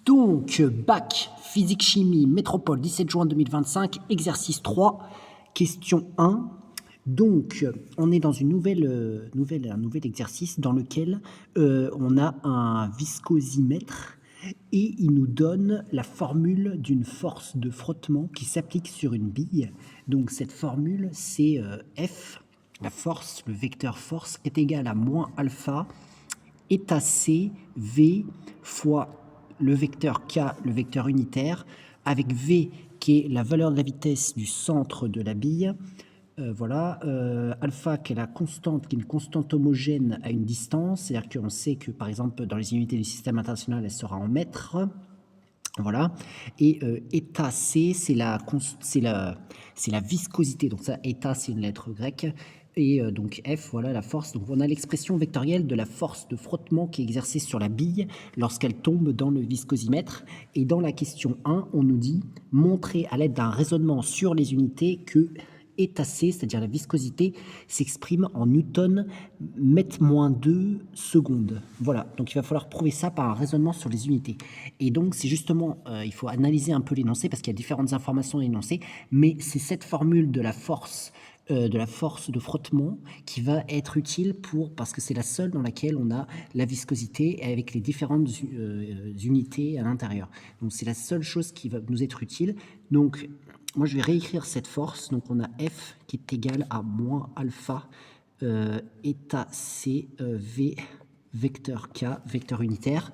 Donc, bac, physique-chimie, métropole, 17 juin 2025, exercice 3, question 1. Donc, on est dans un nouvel exercice dans lequel on a un viscosimètre et il nous donne la formule d'une force de frottement qui s'applique sur une bille. Donc, cette formule, c'est F, la force, le vecteur force, est égal à moins alpha état C, V, fois le vecteur K, le vecteur unitaire, avec V qui est la valeur de la vitesse du centre de la bille, alpha qui est la constante, qui est une constante homogène à une distance, c'est-à-dire qu'on sait que par exemple dans les unités du système international, elle sera en mètres, voilà, et état C, c'est la viscosité, donc ça, état, c'est une lettre grecque, et donc F, voilà la force. Donc on a l'expression vectorielle de la force de frottement qui est exercée sur la bille lorsqu'elle tombe dans le viscosimètre. Et dans la question 1, on nous dit montrer à l'aide d'un raisonnement sur les unités que état C, c'est-à-dire la viscosité, s'exprime en newton mètre-2 secondes. Voilà, donc il va falloir prouver ça par un raisonnement sur les unités. Et donc c'est justement, il faut analyser un peu l'énoncé parce qu'il y a différentes informations dans l'énoncé, mais c'est cette formule de la force de frottement qui va être utile parce que c'est la seule dans laquelle on a la viscosité avec les différentes unités à l'intérieur. Donc c'est la seule chose qui va nous être utile. Donc moi je vais réécrire cette force. Donc on a F qui est égal à moins alpha état C V vecteur K, vecteur unitaire.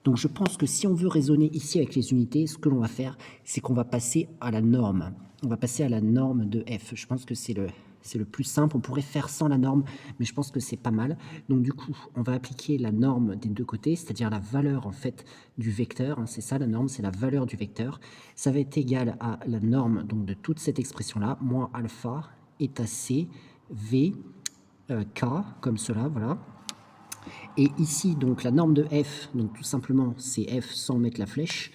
Donc je pense que si on veut raisonner ici avec les unités, ce que l'on va faire, c'est qu'on va passer à la norme. On va passer à la norme de F. Je pense que c'est le plus simple. On pourrait faire sans la norme, mais je pense que c'est pas mal. Donc du coup, on va appliquer la norme des deux côtés, c'est-à-dire la valeur en fait du vecteur. C'est ça la norme, c'est la valeur du vecteur. Ça va être égal à la norme donc de toute cette expression-là, moins alpha, état C, V, K, comme cela, voilà. Et ici, donc la norme de F, donc tout simplement, c'est F sans mettre la flèche.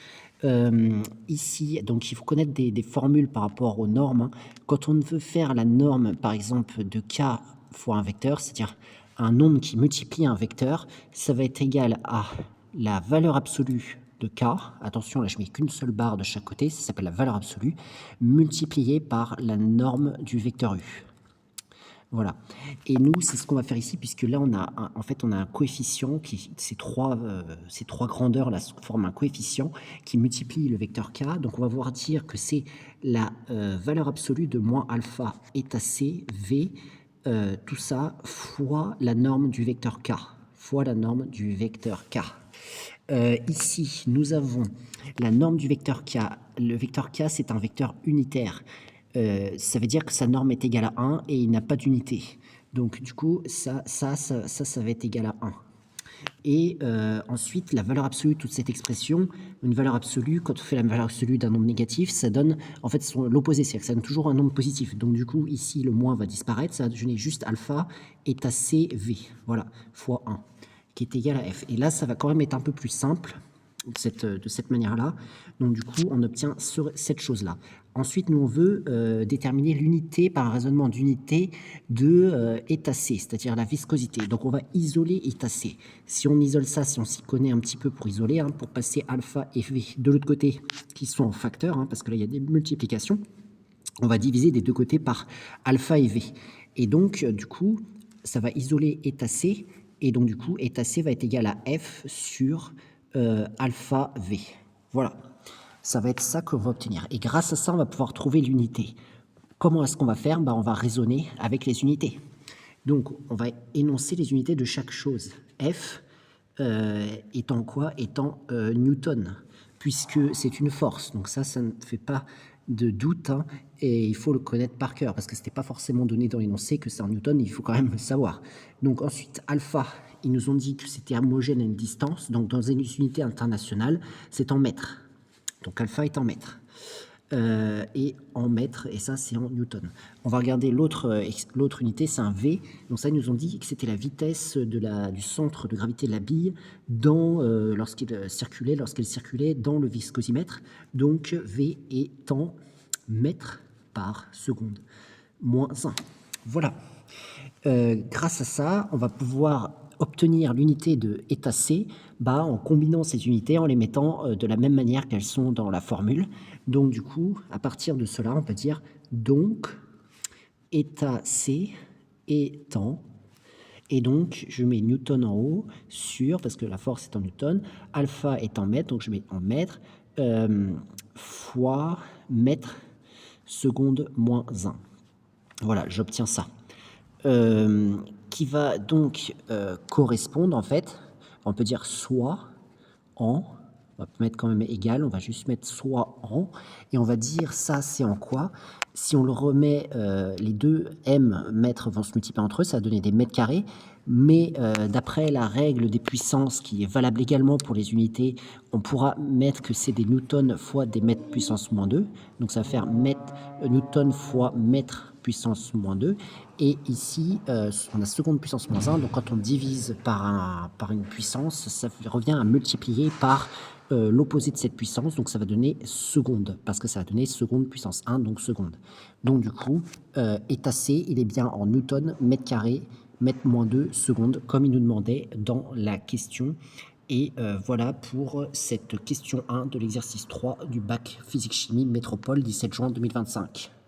Ici, donc il faut connaître des formules par rapport aux normes. Hein. Quand on veut faire la norme, par exemple, de K fois un vecteur, c'est-à-dire un nombre qui multiplie un vecteur, ça va être égal à la valeur absolue de K, attention là je mets qu'une seule barre de chaque côté, ça s'appelle la valeur absolue, multipliée par la norme du vecteur U. Voilà. Et nous, c'est ce qu'on va faire ici, puisque là, on a un coefficient qui, ces trois grandeurs là forment un coefficient qui multiplie le vecteur k. Donc, on va voir dire que c'est la valeur absolue de moins alpha état c v, tout ça fois la norme du vecteur k, ici, nous avons la norme du vecteur k. Le vecteur k, c'est un vecteur unitaire. Ça veut dire que sa norme est égale à 1 et il n'a pas d'unité. Donc du coup, ça va être égal à 1. Et ensuite, la valeur absolue de toute cette expression, une valeur absolue, quand on fait la valeur absolue d'un nombre négatif, ça donne en fait l'opposé, c'est-à-dire que ça donne toujours un nombre positif. Donc du coup, ici, le moins va disparaître, ça va donner juste alpha état C, V, voilà, fois 1, qui est égal à F. Et là, ça va quand même être un peu plus simple de cette manière-là. Donc du coup, on obtient cette chose-là. Ensuite, nous, on veut déterminer l'unité par un raisonnement d'unité de état C, c'est-à-dire la viscosité. Donc, on va isoler état C. Si on isole ça, si on s'y connaît un petit peu pour isoler, hein, pour passer alpha et V de l'autre côté, qui sont en facteur, hein, parce que là, il y a des multiplications, on va diviser des deux côtés par alpha et V. Et donc, du coup, ça va isoler état C, et donc, du coup, état C va être égal à F sur alpha V. Voilà. Ça va être ça qu'on va obtenir. Et grâce à ça, on va pouvoir trouver l'unité. Comment est-ce qu'on va faire? On va raisonner avec les unités. Donc, on va énoncer les unités de chaque chose. F étant quoi? Étant Newton, puisque c'est une force. Donc ça ne fait pas de doute, hein, et il faut le connaître par cœur, parce que ce n'était pas forcément donné dans l'énoncé que c'est en Newton, il faut quand même le savoir. Donc ensuite, alpha, ils nous ont dit que c'était homogène à une distance, donc dans une unité internationale, c'est en mètres. Donc alpha est en mètres. Et en mètres, et ça c'est en newton. On va regarder l'autre unité, c'est un V. Donc ça, ils nous ont dit que c'était la vitesse du centre de gravité de la bille lorsqu'elle circulait dans le viscosimètre. Donc V est en mètres par seconde, moins 1. Voilà. Grâce à ça, on va pouvoir obtenir l'unité de état C, en combinant ces unités, en les mettant de la même manière qu'elles sont dans la formule. Donc du coup, à partir de cela, on peut dire donc état C étant, et donc je mets newton en haut sur, parce que la force est en newton, alpha est en mètres, donc je mets en mètres, fois mètre seconde moins 1. Voilà, j'obtiens ça. Qui va donc correspondre en fait, on peut dire soit en, on va mettre quand même égal, on va juste mettre soit en, et on va dire ça c'est en quoi. Si on le remet, les deux mètres vont se multiplier entre eux, ça va donner des mètres carrés, mais d'après la règle des puissances qui est valable également pour les unités, on pourra mettre que c'est des newtons fois des mètres puissance moins 2, donc ça va faire newton fois mètre puissance moins 2, et ici on a seconde puissance moins 1, donc quand on divise par une puissance, ça revient à multiplier par l'opposé de cette puissance, donc ça va donner seconde, parce que ça va donner seconde puissance 1, donc seconde. Donc du coup, état C, il est bien en newton, mètre carré, mètre moins 2, seconde, comme il nous demandait dans la question. Et voilà pour cette question 1 de l'exercice 3 du bac physique-chimie métropole 17 juin 2025.